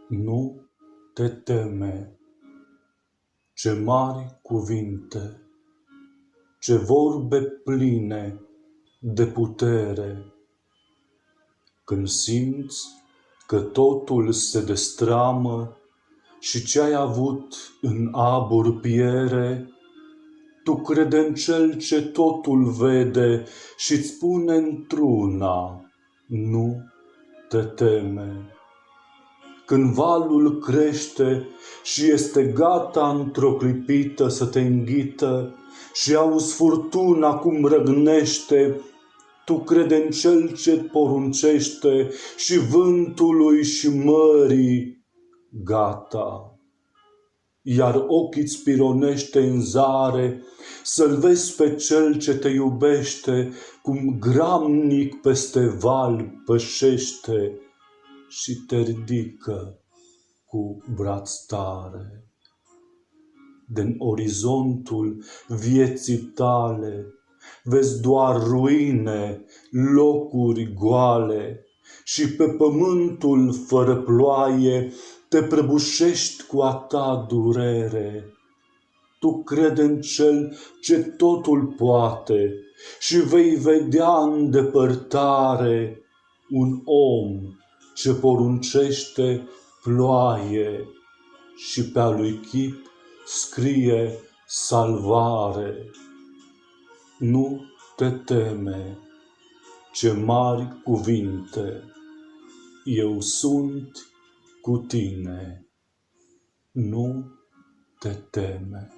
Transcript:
Nu te teme, ce mari cuvinte, ce vorbe pline de putere. Când simți că totul se destramă și ce-ai avut în abur piere, tu crede în Cel ce totul vede și-ți spune într-una: nu te teme. Când valul crește și este gata într-o clipită să te înghită și auzi furtuna cum răgnește, tu crede în Cel ce poruncește și vântului și mării: gata. Iar ochii-ți pironește în zare să-L vezi pe Cel ce te iubește, cum gramnic peste val pășește și te ridică cu braț tare. Din orizontul vieții tale vezi doar ruine, locuri goale, și pe pământul fără ploaie te prăbușești cu a ta durere. Tu crede în Cel ce totul poate și vei vedea în depărtare un om ce poruncește ploaie și pe-a lui chip scrie salvare. Nu te teme, ce mari cuvinte, eu sunt cu tine. Nu te teme.